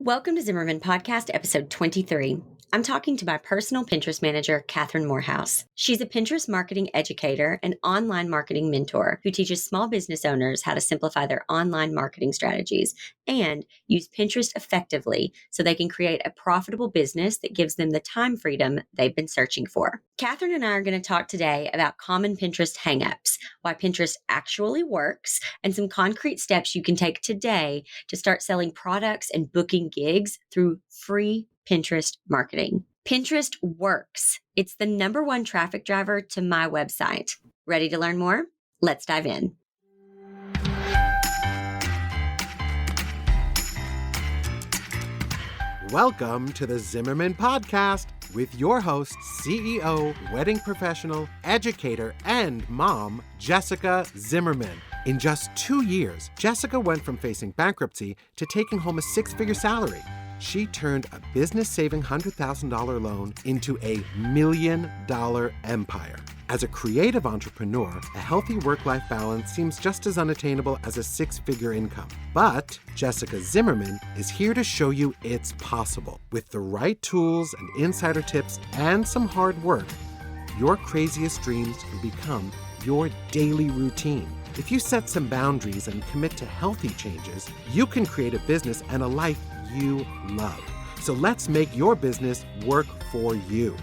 Welcome to Zimmerman Podcast, episode 23. I'm talking to my personal Pinterest manager, Kathryn Moorhouse. She's a Pinterest marketing educator and online marketing mentor who teaches small business owners how to simplify their online marketing strategies and use Pinterest effectively so they can create a profitable business that gives them the time freedom they've been searching for. Kathryn and I are going to talk today about common Pinterest hangups, why Pinterest actually works, and some concrete steps you can take today to start selling products and booking gigs through free Pinterest marketing. Pinterest works. It's the number one traffic driver to my website. Ready to learn more? Let's dive in. Welcome to the Zimmerman Podcast with your host, CEO, wedding professional, educator, and mom, Jessica Zimmerman. In just 2 years, Jessica went from facing bankruptcy to taking home a six-figure salary. She turned a business-saving $100,000 loan into a $1 million empire. As a creative entrepreneur, a healthy work-life balance seems just as unattainable as a six-figure income. But Jessica Zimmerman is here to show you it's possible. With the right tools and insider tips and some hard work, your craziest dreams can become your daily routine. If you set some boundaries and commit to healthy changes, you can create a business and a life you love. So let's make your business work for you.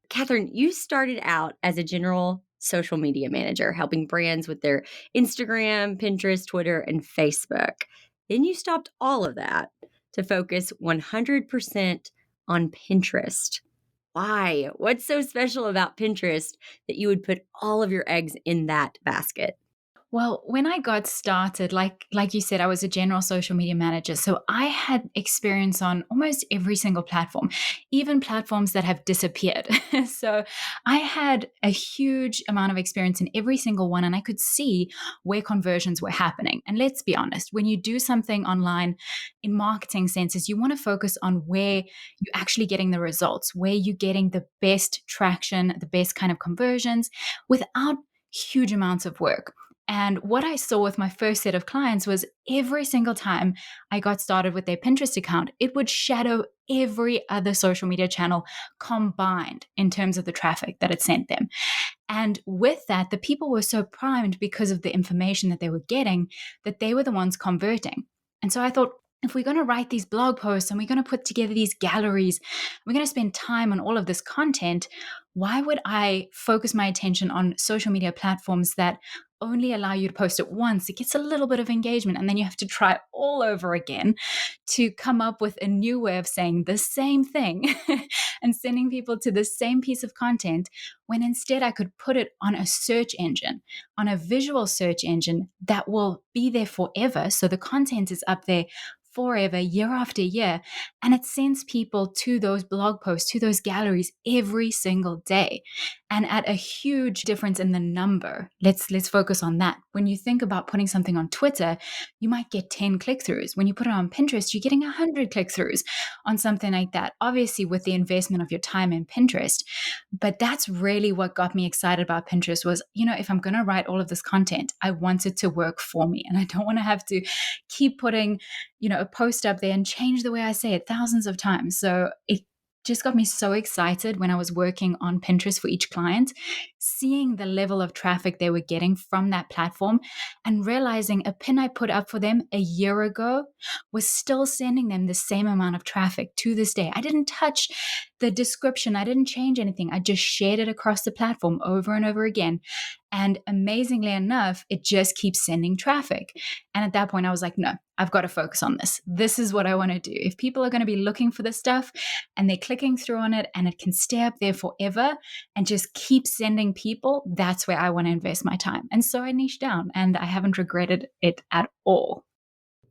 Kathryn, you started out as a general social media manager, helping brands with their Instagram, Pinterest, Twitter, and Facebook. Then you stopped all of that to focus 100% on Pinterest. Why? What's so special about Pinterest that you would put all of your eggs in that basket? Well, when I got started, like you said, I was a general social media manager. So I had experience on almost every single platform, even platforms that have disappeared. So I had a huge amount of experience in every single one, and I could see where conversions were happening. And let's be honest, when you do something online in marketing senses, you want to focus on where you're actually getting the results, where you're getting the best traction, the best kind of conversions without huge amounts of work. And what I saw with my first set of clients was every single time I got started with their Pinterest account, it would shadow every other social media channel combined in terms of the traffic that it sent them. And with that, the people were so primed because of the information that they were getting that they were the ones converting. And so I thought, if we're going to write these blog posts and we're going to put together these galleries, we're going to spend time on all of this content, why would I focus my attention on social media platforms that only allow you to post it once? It gets a little bit of engagement, and then you have to try all over again to come up with a new way of saying the same thing and sending people to the same piece of content, when instead I could put it on a search engine, on a visual search engine that will be there forever. So the content is up there forever, year after year, and it sends people to those blog posts, to those galleries every single day, and at a huge difference in the number. Let's focus on that. When you think about putting something on Twitter, you might get 10 click-throughs. When you put it on Pinterest, you're getting 100 click-throughs on something like that, obviously with the investment of your time in Pinterest. But that's really what got me excited about Pinterest was, if I'm going to write all of this content, I want it to work for me, and I don't want to have to keep putting a post up there and change the way I say it thousands of times. So it just got me so excited when I was working on Pinterest for each client, seeing the level of traffic they were getting from that platform and realizing a pin I put up for them a year ago was still sending them the same amount of traffic to this day. I didn't touch the description. I didn't change anything. I just shared it across the platform over and over again. And amazingly enough, it just keeps sending traffic. And at that point, I was like, no, I've got to focus on this. This is what I want to do. If people are going to be looking for this stuff and they're clicking through on it and it can stay up there forever and just keep sending people, that's where I want to invest my time. And so I niched down, and I haven't regretted it at all.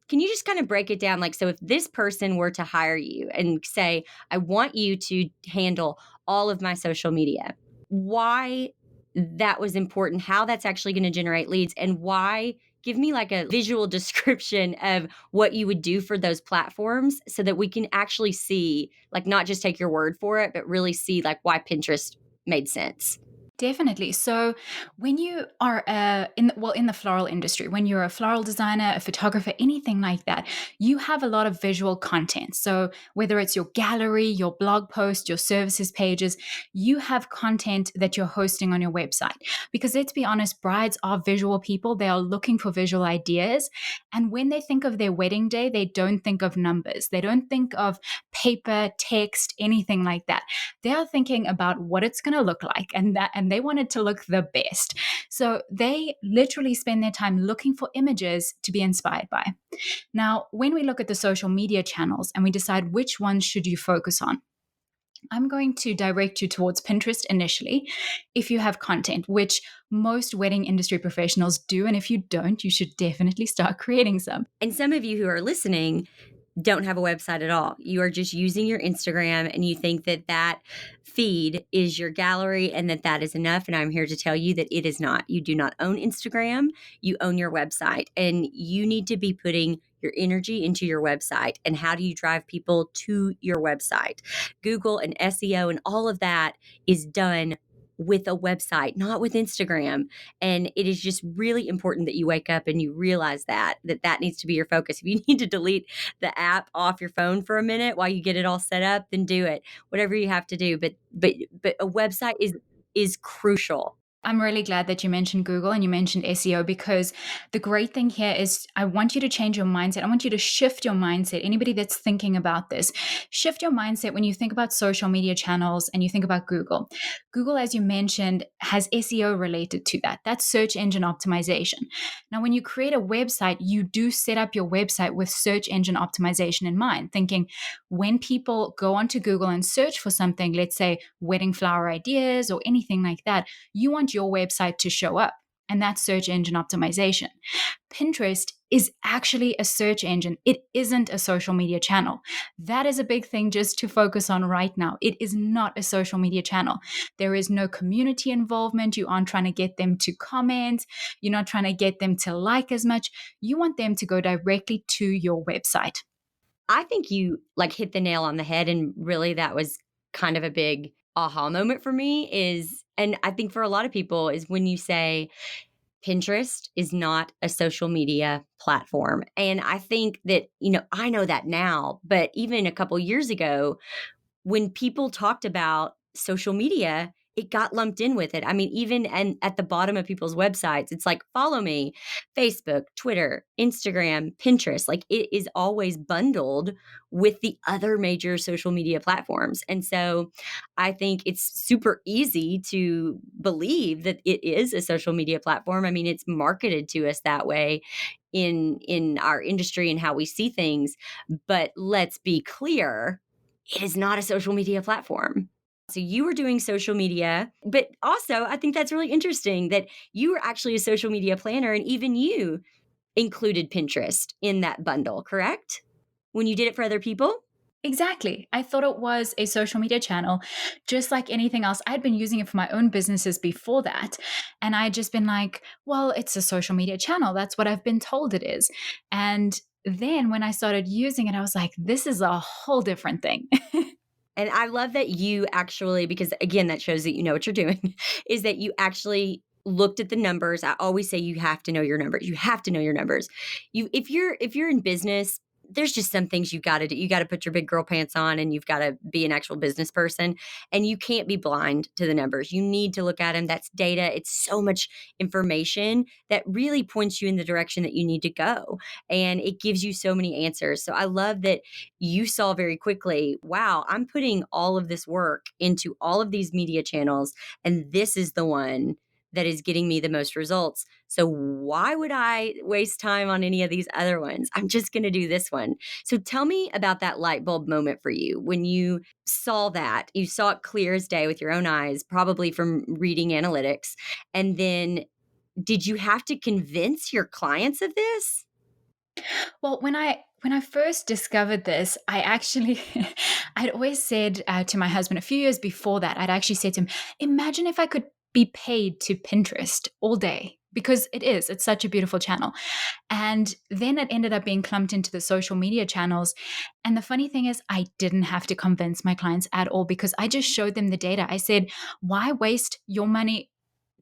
Can you just kind of break it down? So if this person were to hire you and say, I want you to handle all of my social media, why that was important, how that's actually going to generate leads, and why? Give me a visual description of what you would do for those platforms so that we can actually see, not just take your word for it, but really see why Pinterest made sense. Definitely. So when you are in the floral industry, when you're a floral designer, a photographer, anything like that, you have a lot of visual content. So whether it's your gallery, your blog post, your services pages, you have content that you're hosting on your website. Because let's be honest, brides are visual people. They are looking for visual ideas. And when they think of their wedding day, they don't think of numbers. They don't think of paper, text, anything like that. They are thinking about what it's going to look like, and they want it to look the best. So they literally spend their time looking for images to be inspired by. Now, when we look at the social media channels and we decide which ones should you focus on, I'm going to direct you towards Pinterest initially if you have content, which most wedding industry professionals do. And if you don't, you should definitely start creating some. And some of you who are listening don't have a website at all. You are just using your Instagram and you think that that feed is your gallery and that that is enough. And I'm here to tell you that it is not. You do not own Instagram. You own your website, and you need to be putting your energy into your website. And how do you drive people to your website? Google and SEO and all of that is done with a website, not with Instagram. And it is just really important that you wake up and you realize that needs to be your focus. If you need to delete the app off your phone for a minute while you get it all set up, then do it. Whatever you have to do. But a website is crucial. I'm really glad that you mentioned Google and you mentioned SEO, because the great thing here is I want you to change your mindset. I want you to shift your mindset. Anybody that's thinking about this, shift your mindset when you think about social media channels and you think about Google. Google, as you mentioned, has SEO related to that. That's search engine optimization. Now, when you create a website, you do set up your website with search engine optimization in mind, thinking when people go onto Google and search for something, let's say wedding flower ideas or anything like that, you want your website to show up, and that's search engine optimization. Pinterest is actually a search engine. It isn't a social media channel. That is a big thing just to focus on right now. It is not a social media channel. There is no community involvement. You aren't trying to get them to comment. You're not trying to get them to like as much. You want them to go directly to your website. I think you hit the nail on the head, and really that was kind of a big aha moment for me and I think for a lot of people is when you say Pinterest is not a social media platform. And I think that, I know that now, but even a couple years ago, when people talked about social media, it got lumped in with it. I mean, even at the bottom of people's websites, it's like, follow me, Facebook, Twitter, Instagram, Pinterest. Like it is always bundled with the other major social media platforms. And so I think it's super easy to believe that it is a social media platform. I mean, it's marketed to us that way in our industry and how we see things. But let's be clear, it is not a social media platform. So you were doing social media, but also I think that's really interesting that you were actually a social media planner, and even you included Pinterest in that bundle, correct? When you did it for other people? Exactly. I thought it was a social media channel, just like anything else. I'd been using it for my own businesses before that. And I'd just been like, well, it's a social media channel. That's what I've been told it is. And then when I started using it, I was like, this is a whole different thing. And I love that you actually, because again, that shows that you know what you're doing, is that you actually looked at the numbers. I always say you have to know your numbers. You have to know your numbers. If you're in business, there's just some things you got to do. You got to put your big girl pants on, and you've got to be an actual business person, and you can't be blind to the numbers. You need to look at them. That's data. It's so much information that really points you in the direction that you need to go. And it gives you so many answers. So I love that you saw very quickly, wow, I'm putting all of this work into all of these media channels, and this is the one that is getting me the most results. So why would I waste time on any of these other ones? I'm just going to do this one. So tell me about that light bulb moment for you when you saw that. You saw it clear as day with your own eyes, probably from reading analytics. And then did you have to convince your clients of this? Well, when I first discovered this, I actually, I'd always said to my husband a few years before that, I'd actually said to him, imagine if I could be paid to Pinterest all day. because it's such a beautiful channel. And then it ended up being clumped into the social media channels. And the funny thing is, I didn't have to convince my clients at all because I just showed them the data. I said, why waste your money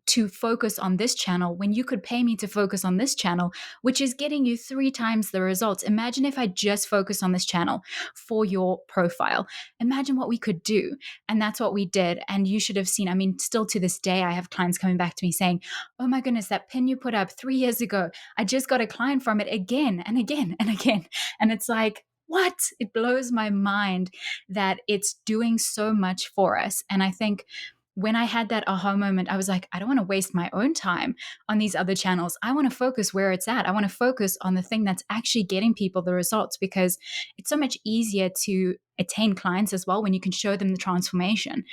to focus on this channel when you could pay me to focus on this channel, which is getting you 3 times the results? Imagine if I just focus on this channel for your profile. Imagine what we could do. And that's what we did. And you should have seen, I mean, still to this day, I have clients coming back to me saying, oh my goodness, that pin you put up 3 years ago, I just got a client from it again and again and again. And it's like, what? It blows my mind that it's doing so much for us. And I think when I had that aha moment, I was like, I don't want to waste my own time on these other channels. I want to focus where it's at. I want to focus on the thing that's actually getting people the results, because it's so much easier to attain clients as well when you can show them the transformation.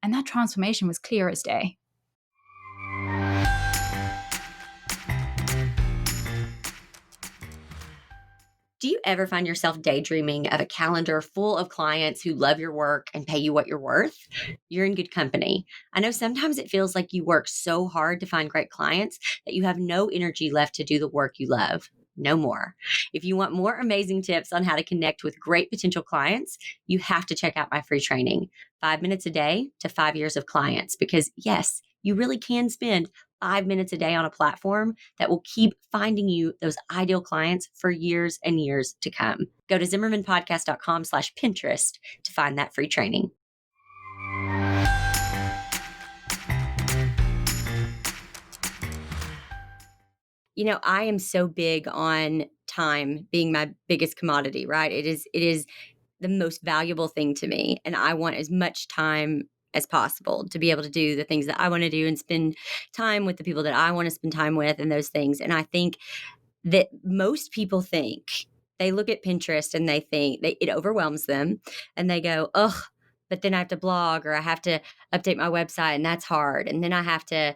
And that transformation was clear as day. Do you ever find yourself daydreaming of a calendar full of clients who love your work and pay you what you're worth? You're in good company. I know sometimes it feels like you work so hard to find great clients that you have no energy left to do the work you love. No more. If you want more amazing tips on how to connect with great potential clients, you have to check out my free training, 5 minutes a day to 5 years of clients, because yes, you really can spend 5 minutes a day on a platform that will keep finding you those ideal clients for years and years to come. Go to zimmermanpodcast.com/Pinterest to find that free training. You know, I am so big on time being my biggest commodity, right? It is the most valuable thing to me. And I want as much time as possible to be able to do the things that I want to do and spend time with the people that I want to spend time with and those things. And I think that most people think, they look at Pinterest and they think it overwhelms them and they go, ugh, but then I have to blog, or I have to update my website, and that's hard. And then I have to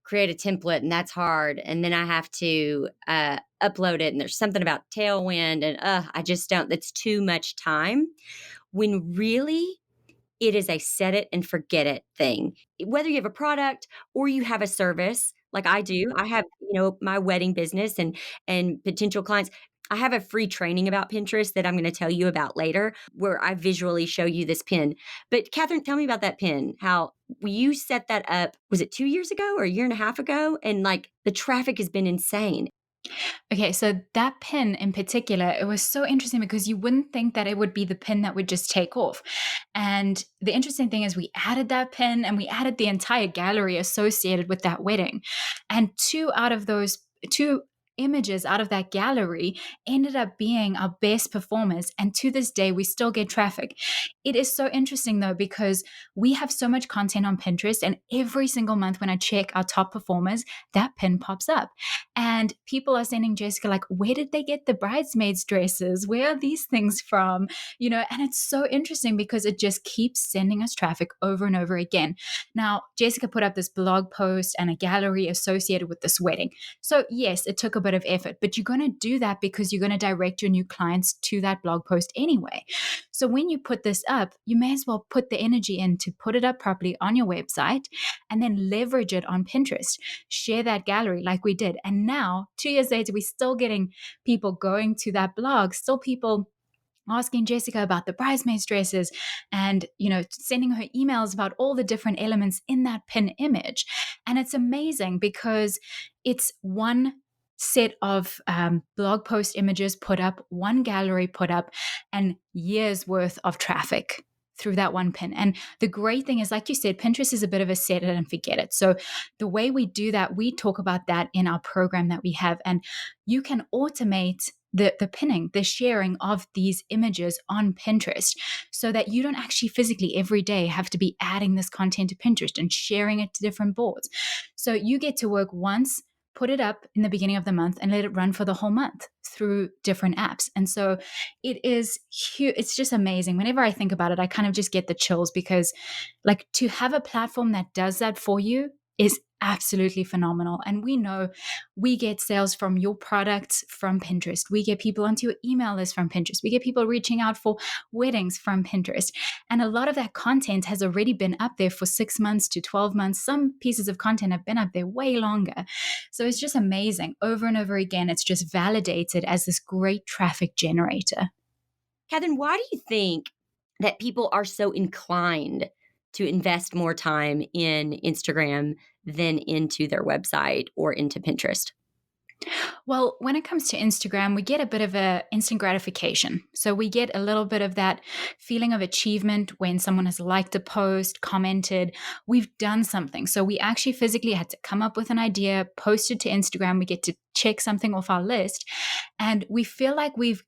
create a template, and that's hard. And then I have to upload it, and there's something about Tailwind, and I just don't, that's too much time. When really it is a set it and forget it thing. Whether you have a product or you have a service, like I do, I have, my wedding business and potential clients. I have a free training about Pinterest that I'm going to tell you about later, where I visually show you this pin. But Kathryn, tell me about that pin. How you set that up? Was it 2 years ago or a year and a half ago? And like the traffic has been insane. Okay, so that pin in particular, it was so interesting because you wouldn't think that it would be the pin that would just take off. And the interesting thing is we added that pin and we added the entire gallery associated with that wedding. And two images out of that gallery ended up being our best performers. And to this day, we still get traffic. It is so interesting though, because we have so much content on Pinterest, and every single month when I check our top performers, that pin pops up. And people are sending Jessica, like, where did they get the bridesmaids dresses? Where are these things from? And it's so interesting because it just keeps sending us traffic over and over again. Now, Jessica put up this blog post and a gallery associated with this wedding. So yes, it took a bit of effort, but you're going to do that because you're going to direct your new clients to that blog post anyway. So when you put this up, you may as well put the energy in to put it up properly on your website and then leverage it on Pinterest. Share that gallery like we did. And now, 2 years later, we're still getting people going to that blog, still people asking Jessica about the bridesmaids dresses and, sending her emails about all the different elements in that pin image. And it's amazing because it's one set of blog post images put up, one gallery put up, and years worth of traffic through that one pin. And the great thing is, like you said, Pinterest is a bit of a set it and forget it. So the way we do that, we talk about that in our program that we have. And you can automate the pinning, the sharing of these images on Pinterest so that you don't actually physically every day have to be adding this content to Pinterest and sharing it to different boards. So you get to work once, put it up in the beginning of the month, and let it run for the whole month through different apps. And so it is huge. It's just amazing. Whenever I think about it, I kind of just get the chills because, like, to have a platform that does that for you is absolutely phenomenal. And we know we get sales from your products from Pinterest. We get people onto your email list from Pinterest. We get people reaching out for weddings from Pinterest. And a lot of that content has already been up there for 6 months to 12 months. Some pieces of content have been up there way longer. So it's just amazing. Over and over again, it's just validated as this great traffic generator. Kathryn, why do you think that people are so inclined to invest more time in Instagram than into their website or into Pinterest? Well, when it comes to Instagram, we get a bit of a instant gratification. So we get a little bit of that feeling of achievement when someone has liked a post, commented, we've done something. So we actually physically had to come up with an idea, post it to Instagram. We get to check something off our list, and we feel like we've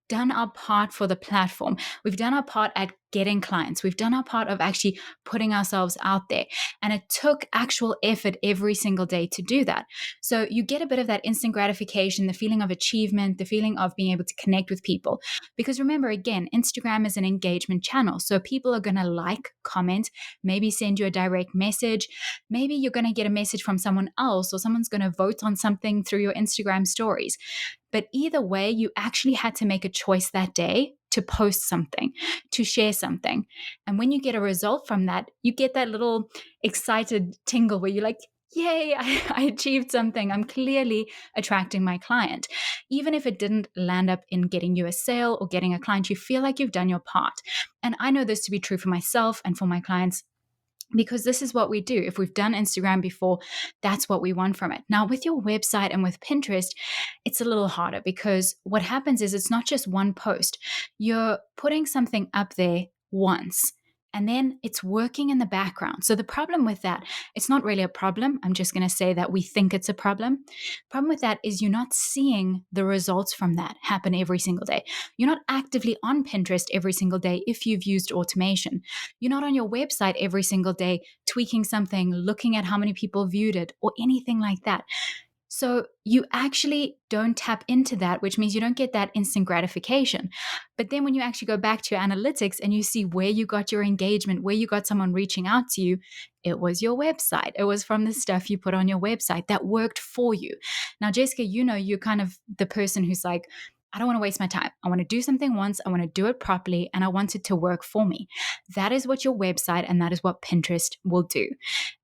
done our part for the platform. We've done our part at getting clients. We've done our part of actually putting ourselves out there. And it took actual effort every single day to do that. So you get a bit of that instant gratification, the feeling of achievement, the feeling of being able to connect with people. Because remember, again, Instagram is an engagement channel. So people are going to like, comment, maybe send you a direct message. Maybe you're going to get a message from someone else, or someone's going to vote on something through your Instagram stories. But either way, you actually had to make a choice that day to post something, to share something. And when you get a result from that, you get that little excited tingle where you're like, yay, I achieved something. I'm clearly attracting my client. Even if it didn't land up in getting you a sale or getting a client, you feel like you've done your part. And I know this to be true for myself and for my clients, because this is what we do. If we've done Instagram before, that's what we want from it. Now, with your website and with Pinterest, it's a little harder, because what happens is it's not just one post. You're putting something up there once, and then it's working in the background. So the problem with that, it's not really a problem. I'm just going to say that we think it's a problem. Problem with that is you're not seeing the results from that happen every single day. You're not actively on Pinterest every single day if you've used automation. You're not on your website every single day tweaking something, looking at how many people viewed it, or anything like that. So you actually don't tap into that, which means you don't get that instant gratification. But then when you actually go back to your analytics and you see where you got your engagement, where you got someone reaching out to you, it was your website. It was from the stuff you put on your website that worked for you. Now, Jessica, you're kind of the person who's like, I don't want to waste my time. I want to do something once. I want to do it properly, and I want it to work for me. That is what your website and that is what Pinterest will do.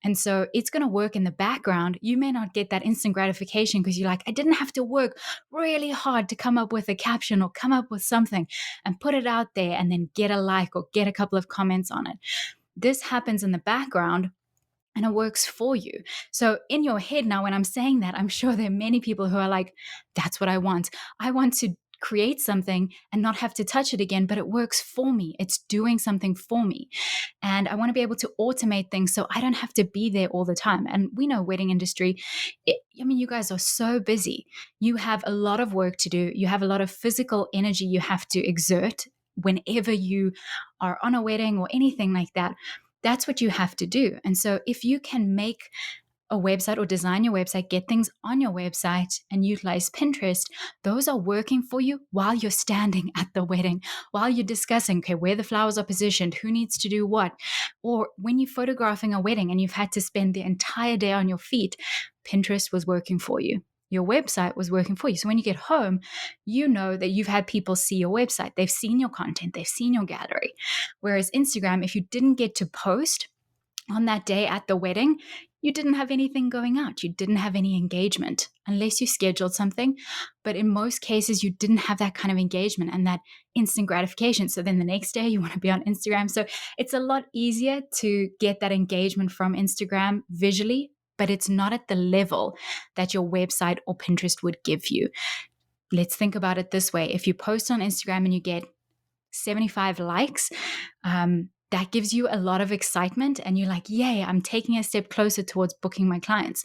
And so it's going to work in the background. You may not get that instant gratification because you're like, I didn't have to work really hard to come up with a caption or come up with something and put it out there and then get a like or get a couple of comments on it. This happens in the background, and it works for you. So in your head now, when I'm saying that, I'm sure there are many people who are like, that's what I want. I want to create something and not have to touch it again, but it works for me. It's doing something for me. And I want to be able to automate things so I don't have to be there all the time. And we know wedding industry, you guys are so busy. You have a lot of work to do. You have a lot of physical energy you have to exert whenever you are on a wedding or anything like that. That's what you have to do. And so if you can make a website or design your website, get things on your website and utilize Pinterest, those are working for you while you're standing at the wedding, while you're discussing, okay, where the flowers are positioned, who needs to do what. Or when you're photographing a wedding and you've had to spend the entire day on your feet, Pinterest was working for you. Your website was working for you. So when you get home, you know that you've had people see your website. They've seen your content. They've seen your gallery. Whereas Instagram, if you didn't get to post on that day at the wedding, you didn't have anything going out. You didn't have any engagement unless you scheduled something. But in most cases, you didn't have that kind of engagement and that instant gratification. So then the next day you want to be on Instagram. So it's a lot easier to get that engagement from Instagram visually, but it's not at the level that your website or Pinterest would give you. Let's think about it this way. If you post on Instagram and you get 75 likes, that gives you a lot of excitement and you're like, yay, I'm taking a step closer towards booking my clients.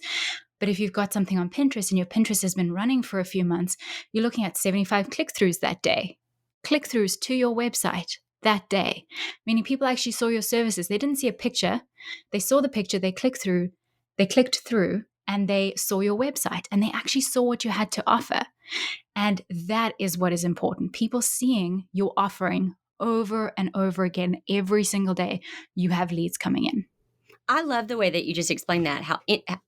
But if you've got something on Pinterest and your Pinterest has been running for a few months, you're looking at 75 click-throughs that day. Click-throughs to your website that day, meaning people actually saw your services. They didn't see a picture. They saw the picture, they clicked through, and they saw your website and they actually saw what you had to offer. And that is what is important. People seeing your offering over and over again every single day. You have leads coming in. I love the way that you just explained that, how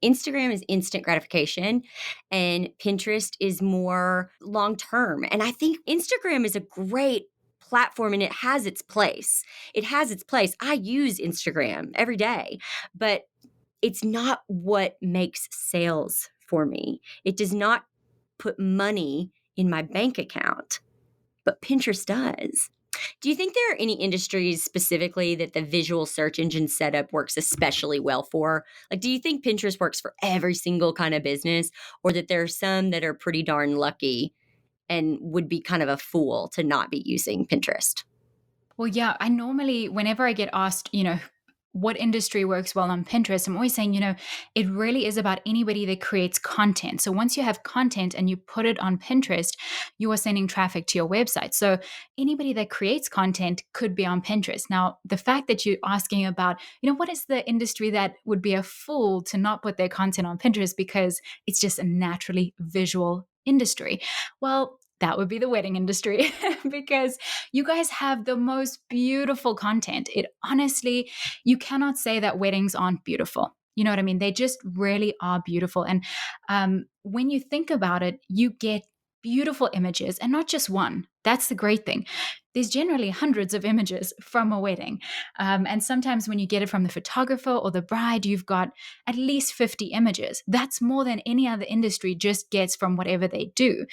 Instagram is instant gratification and Pinterest is more long term. And I think Instagram is a great platform and it has its place. It has its place. I use Instagram every day, but it's not what makes sales for me. It does not put money in my bank account, but Pinterest does. Do you think there are any industries specifically that the visual search engine setup works especially well for? Like, do you think Pinterest works for every single kind of business, or that there are some that are pretty darn lucky and would be kind of a fool to not be using Pinterest? Well, yeah, I normally, whenever I get asked, what industry works well on Pinterest, I'm always saying, it really is about anybody that creates content. So once you have content and you put it on Pinterest, you are sending traffic to your website. So anybody that creates content could be on Pinterest. Now, the fact that you're asking about, what is the industry that would be a fool to not put their content on Pinterest because it's just a naturally visual industry? Well, that would be the wedding industry because you guys have the most beautiful content. It honestly, you cannot say that weddings aren't beautiful. You know what I mean? They just really are beautiful. And when you think about it, you get beautiful images and not just one. That's the great thing. There's generally hundreds of images from a wedding. And sometimes when you get it from the photographer or the bride, you've got at least 50 images. That's more than any other industry just gets from whatever they do.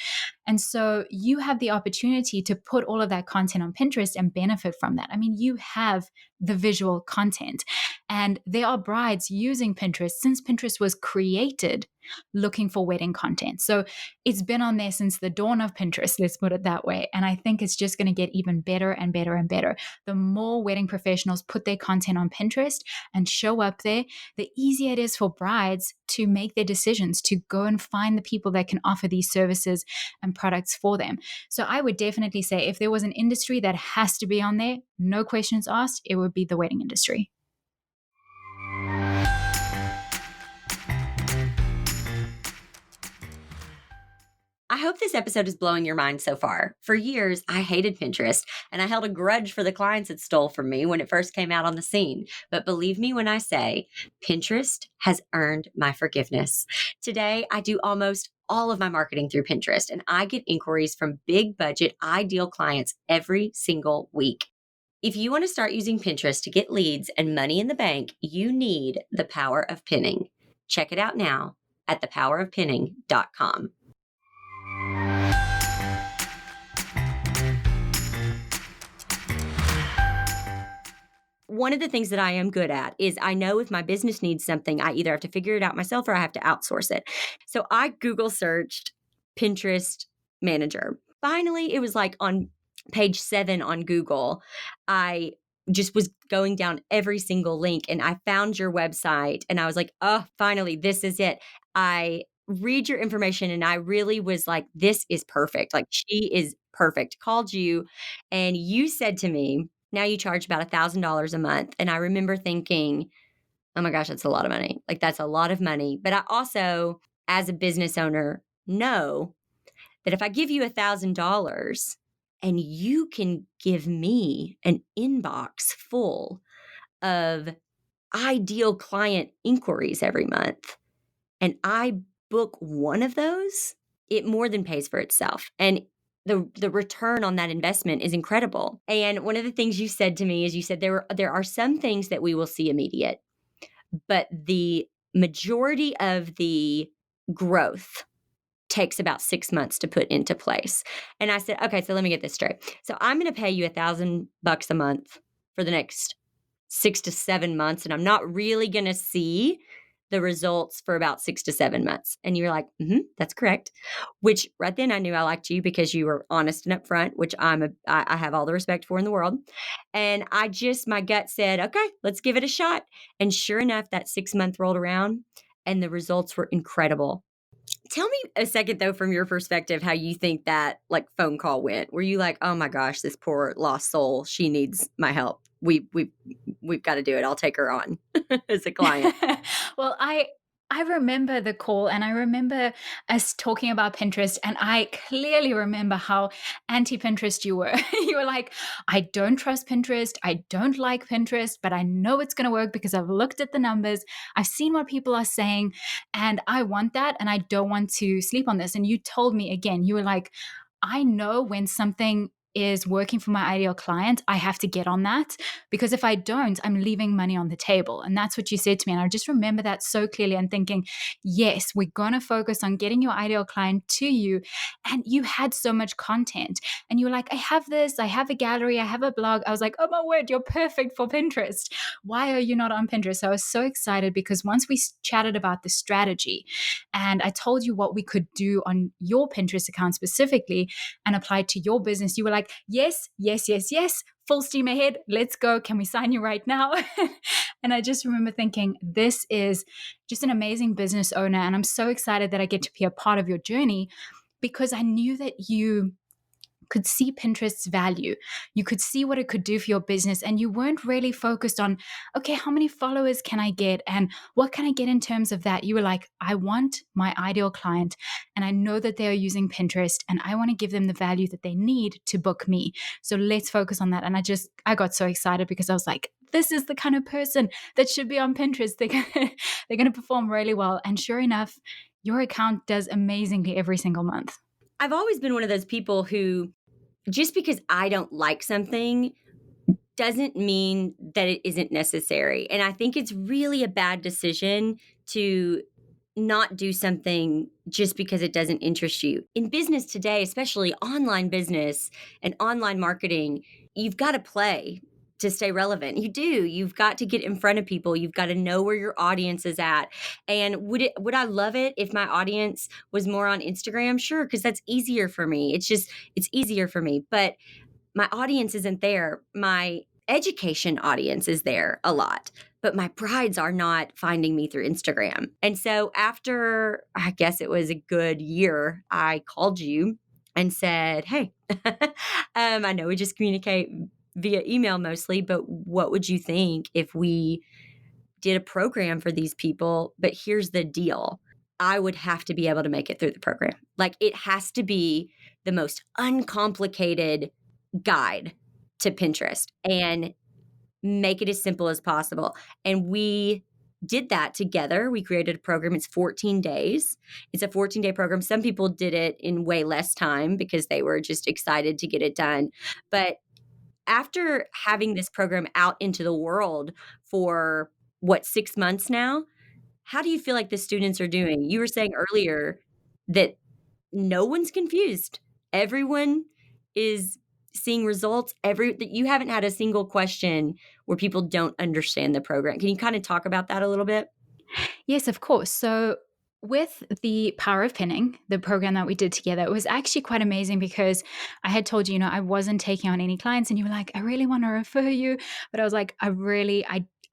And so you have the opportunity to put all of that content on Pinterest and benefit from that. I mean, you have the visual content. And there are brides using Pinterest since Pinterest was created looking for wedding content. So it's been on there since the dawn of Pinterest, let's put it that way. And I think it's just going to get even better and better and better. The more wedding professionals put their content on Pinterest and show up there, the easier it is for brides to make their decisions, to go and find the people that can offer these services and products for them. So I would definitely say if there was an industry that has to be on there, no questions asked, it would be the wedding industry. I hope this episode is blowing your mind so far. For years, I hated Pinterest and I held a grudge for the clients it stole from me when it first came out on the scene. But believe me when I say, Pinterest has earned my forgiveness. Today, I do almost all of my marketing through Pinterest and I get inquiries from big budget, ideal clients every single week. If you want to start using Pinterest to get leads and money in the bank, you need the power of pinning. Check it out now at thepowerofpinning.com. One of the things that I am good at is I know if my business needs something, I either have to figure it out myself or I have to outsource it. So I Google searched Pinterest manager. Finally, it was like on page 7 on Google. I just was going down every single link and I found your website and I was like, oh, finally, this is it. I read your information and I really was like, this is perfect. Like she is perfect. Called you and you said to me, now you charge about $1,000 a month. And I remember thinking, oh my gosh, that's a lot of money. Like that's a lot of money. But I also, as a business owner, know that if I give you $1,000 and you can give me an inbox full of ideal client inquiries every month, and I book one of those, it more than pays for itself. And the return on that investment is incredible. And one of the things you said to me is you said there are some things that we will see immediate, but the majority of the growth takes about 6 months to put into place. And I said, okay, so let me get this straight. So I'm going to pay you $1,000 a month for the next 6 to 7 months, and I'm not really going to see the results for about 6 to 7 months. And you're like, that's correct. Which right then I knew I liked you because you were honest and upfront, which I have all the respect for in the world. And my gut said, okay, let's give it a shot. And sure enough, that 6 month rolled around and the results were incredible. Tell me a second though, from your perspective, how you think that like phone call went. Were you like, oh my gosh, this poor lost soul, she needs my help. We've got to do it. I'll take her on as a client. Well, I remember the call and I remember us talking about Pinterest, and I clearly remember how anti Pinterest you were. You were like, I don't trust Pinterest. I don't like Pinterest, but I know it's going to work because I've looked at the numbers. I've seen what people are saying, and I want that. And I don't want to sleep on this. And you told me again, you were like, I know when something is working for my ideal client, I have to get on that because if I don't, I'm leaving money on the table. And that's what you said to me. And I just remember that so clearly and thinking, yes, we're going to focus on getting your ideal client to you. And you had so much content and you were like, I have this, I have a gallery, I have a blog. I was like, oh my word, you're perfect for Pinterest. Why are you not on Pinterest? So I was so excited because once we chatted about the strategy and I told you what we could do on your Pinterest account specifically and applied to your business, you were like, yes, yes, yes, yes, full steam ahead. Let's go. Can we sign you right now? And I just remember thinking, this is just an amazing business owner. And I'm so excited that I get to be a part of your journey because I knew that you could see Pinterest's value. You could see what it could do for your business. And you weren't really focused on, okay, how many followers can I get? And what can I get in terms of that? You were like, I want my ideal client. And I know that they are using Pinterest and I want to give them the value that they need to book me. So let's focus on that. And I got so excited because I was like, this is the kind of person that should be on Pinterest. They're going to perform really well. And sure enough, your account does amazingly every single month. I've always been one of those people who, just because I don't like something doesn't mean that it isn't necessary. And I think it's really a bad decision to not do something just because it doesn't interest you. In business today, especially online business and online marketing, you've got to play to stay relevant. You do. You've got to get in front of people. You've got to know where your audience is at. And would I love it if my audience was more on Instagram? Sure, because that's easier for me. It's easier for me. But my audience isn't there. My education audience is there a lot, but my brides are not finding me through Instagram. And so after, I guess it was a good year, I called you and said, hey, I know we just communicate via email mostly, but what would you think if we did a program for these people? But here's the deal. I would have to be able to make it through the program. Like, it has to be the most uncomplicated guide to Pinterest and make it as simple as possible. And we did that together. We created a program. It's 14 days. It's a 14-day program. Some people did it in way less time because they were just excited to get it done. But after having this program out into the world for 6 months now, how do you feel like the students are doing? You were saying earlier that no one's confused. Everyone is seeing results. That you haven't had a single question where people don't understand the program. Can you kind of talk about that a little bit? Yes, of course. So with the Power of Pinning, the program that we did together, it was actually quite amazing because I had told you, I wasn't taking on any clients and you were like, I really want to refer you. But I was like,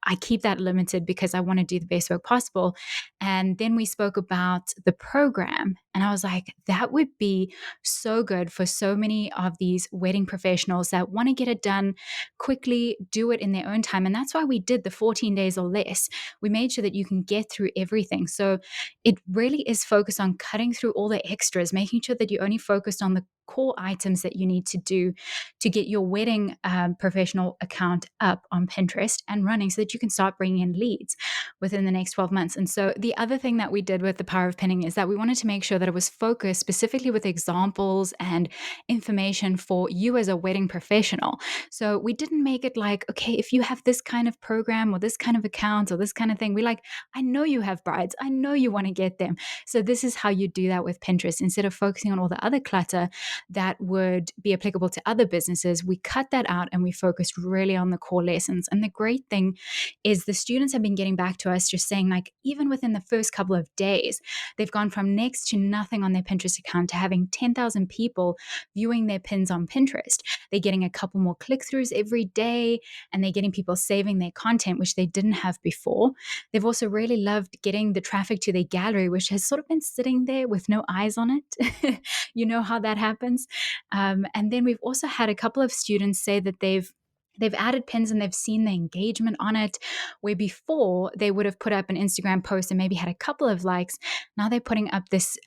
I keep that limited because I want to do the best work possible. And then we spoke about the program and I was like, that would be so good for so many of these wedding professionals that want to get it done quickly, do it in their own time. And that's why we did the 14 days or less. We made sure that you can get through everything. So it really is focused on cutting through all the extras, making sure that you only focused on the core items that you need to do to get your wedding professional account up on Pinterest and running so that you can start bringing in leads within the next 12 months. And so the other thing that we did with the Power of Pinning is that we wanted to make sure that it was focused specifically with examples and information for you as a wedding professional. So we didn't make it like, okay, if you have this kind of program or this kind of account or this kind of thing, we like, I know you have brides. I know you want to get them. So this is how you do that with Pinterest. Instead of focusing on all the other clutter that would be applicable to other businesses, we cut that out and we focused really on the core lessons. And the great thing is the students have been getting back to us just saying, like, even within the first couple of days, they've gone from next to nothing on their Pinterest account to having 10,000 people viewing their pins on Pinterest. They're getting a couple more click-throughs every day and they're getting people saving their content, which they didn't have before. They've also really loved getting the traffic to their gallery, which has sort of been sitting there with no eyes on it. You know how that happens. And then we've also had a couple of students say that they've They've added pins and they've seen the engagement on it, where before they would have put up an Instagram post and maybe had a couple of likes. Now they're putting up this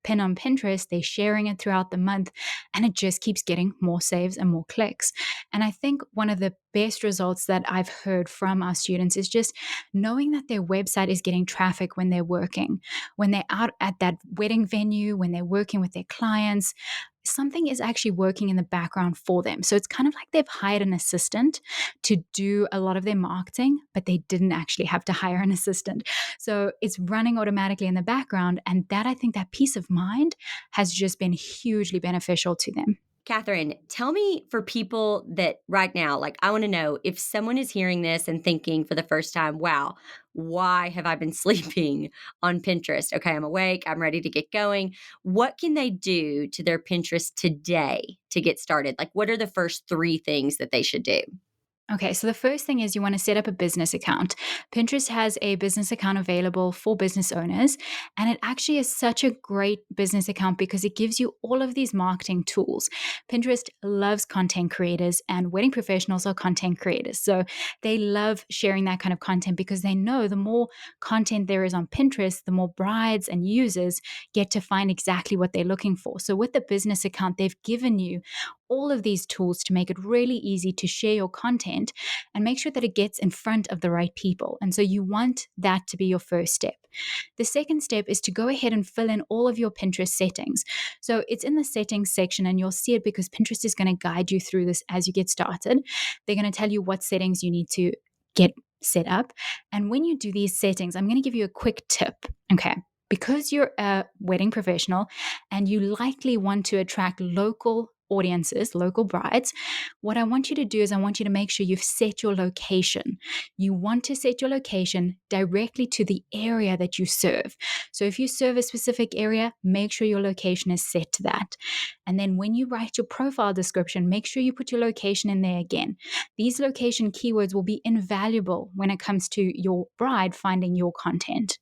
pin on Pinterest, they're sharing it throughout the month, and it just keeps getting more saves and more clicks. And I think one of the best results that I've heard from our students is just knowing that their website is getting traffic when they're working, when they're out at that wedding venue, when they're working with their clients. Something is actually working in the background for them. So it's kind of like they've hired an assistant to do a lot of their marketing, but they didn't actually have to hire an assistant. So it's running automatically in the background. And that, I think, that peace of mind has just been hugely beneficial to them. Kathryn, tell me, for people that right now, like, I want to know if someone is hearing this and thinking for the first time, wow, why have I been sleeping on Pinterest? Okay, I'm awake, I'm ready to get going. What can they do to their Pinterest today to get started? Like, what are the first 3 things that they should do? Okay, so the first thing is you want to set up a business account. Pinterest has a business account available for business owners, and it actually is such a great business account because it gives you all of these marketing tools. Pinterest loves content creators, and wedding professionals are content creators. So they love sharing that kind of content because they know the more content there is on Pinterest, the more brides and users get to find exactly what they're looking for. So with the business account, they've given you all of these tools to make it really easy to share your content and make sure that it gets in front of the right people. And so you want that to be your first step. The second step is to go ahead and fill in all of your Pinterest settings. So it's in the settings section, and you'll see it because Pinterest is going to guide you through this as you get started. They're going to tell you what settings you need to get set up. And when you do these settings, I'm going to give you a quick tip. Okay. Because you're a wedding professional and you likely want to attract local audiences, local brides, what I want you to do is I want you to make sure you've set your location. You want to set your location directly to the area that you serve. So if you serve a specific area, make sure your location is set to that. And then when you write your profile description, make sure you put your location in there again. These location keywords will be invaluable when it comes to your bride finding your content.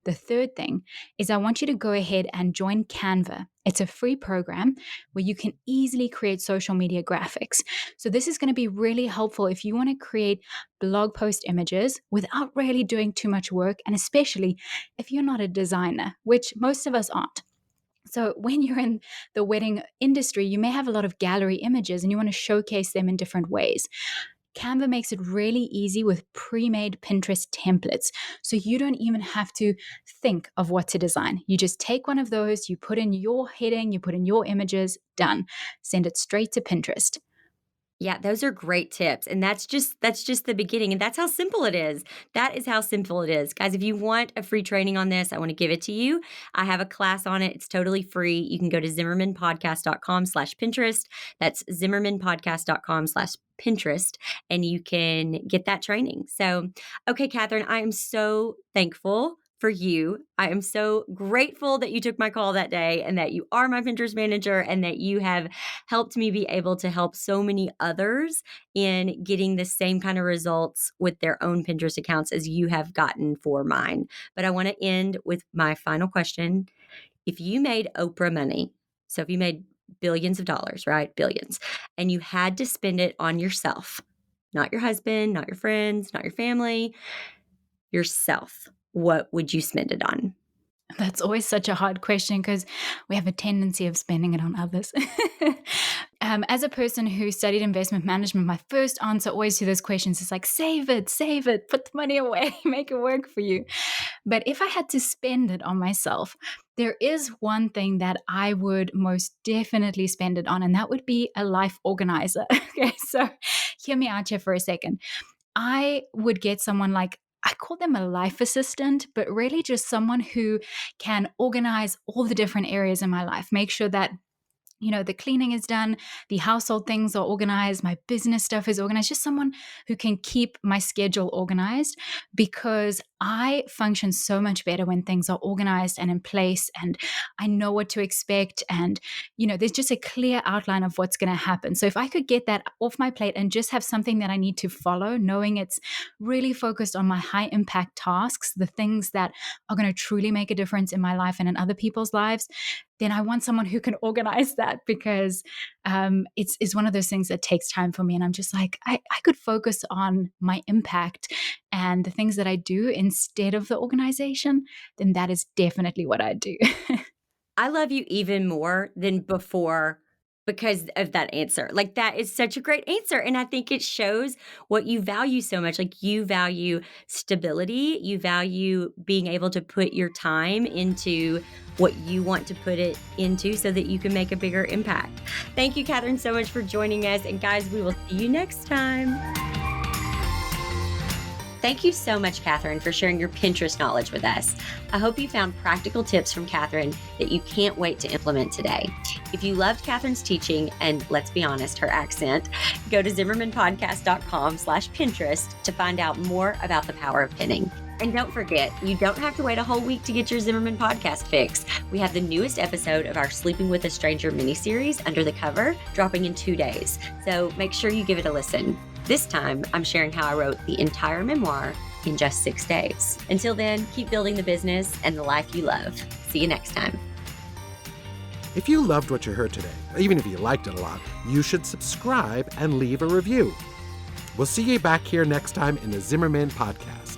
The third thing is I want you to go ahead and join Canva. It's a free program where you can easily create social media graphics. So this is going to be really helpful if you want to create blog post images without really doing too much work, and especially if you're not a designer, which most of us aren't. So when you're in the wedding industry, you may have a lot of gallery images and you want to showcase them in different ways. Canva makes it really easy with pre-made Pinterest templates. So you don't even have to think of what to design. You just take one of those, you put in your heading, you put in your images, done. Send it straight to Pinterest. Yeah, those are great tips. And that's just the beginning. And that's how simple it is. That is how simple it is. Guys, if you want a free training on this, I want to give it to you. I have a class on it. It's totally free. You can go to zimmermanpodcast.com/Pinterest. That's zimmermanpodcast.com/Pinterest, and you can get that training. So, okay, Kathryn, I am so thankful for you. I am so grateful that you took my call that day and that you are my Pinterest manager and that you have helped me be able to help so many others in getting the same kind of results with their own Pinterest accounts as you have gotten for mine. But I want to end with my final question. If you made Oprah money, so if you made billions of dollars, right? Billions, and you had to spend it on yourself, not your husband, not your friends, not your family, yourself, what would you spend it on? That's always such a hard question because we have a tendency of spending it on others. As a person who studied investment management, my first answer always to those questions is like, save it, put the money away, make it work for you. But if I had to spend it on myself, there is one thing that I would most definitely spend it on, and that would be a life organizer. Okay, so hear me out here for a second. I would get someone like, I call them a life assistant, but really just someone who can organize all the different areas in my life, make sure that the cleaning is done, the household things are organized, my business stuff is organized, just someone who can keep my schedule organized, because I function so much better when things are organized and in place and I know what to expect. And, there's just a clear outline of what's going to happen. So if I could get that off my plate and just have something that I need to follow, knowing it's really focused on my high impact tasks, the things that are going to truly make a difference in my life and in other people's lives, then I want someone who can organize that, because it's one of those things that takes time for me. And I'm just like, I could focus on my impact and the things that I do instead of the organization, then that is definitely what I do. I love you even more than before because of that answer. Like, that is such a great answer, and I think it shows what you value so much. Like, you value stability, you value being able to put your time into what you want to put it into so that you can make a bigger impact. Thank you, Kathryn, so much for joining us, and guys, we will see you next time. Thank you so much, Kathryn, for sharing your Pinterest knowledge with us. I hope you found practical tips from Kathryn that you can't wait to implement today. If you loved Kathryn's teaching, and let's be honest, her accent, go to ZimmermanPodcast.com/Pinterest to find out more about the power of pinning. And don't forget, you don't have to wait a whole week to get your Zimmerman podcast fix. We have the newest episode of our Sleeping with a Stranger miniseries, Under the Cover, dropping in 2 days. So make sure you give it a listen. This time, I'm sharing how I wrote the entire memoir in just 6 days. Until then, keep building the business and the life you love. See you next time. If you loved what you heard today, even if you liked it a lot, you should subscribe and leave a review. We'll see you back here next time in the Zimmerman Podcast.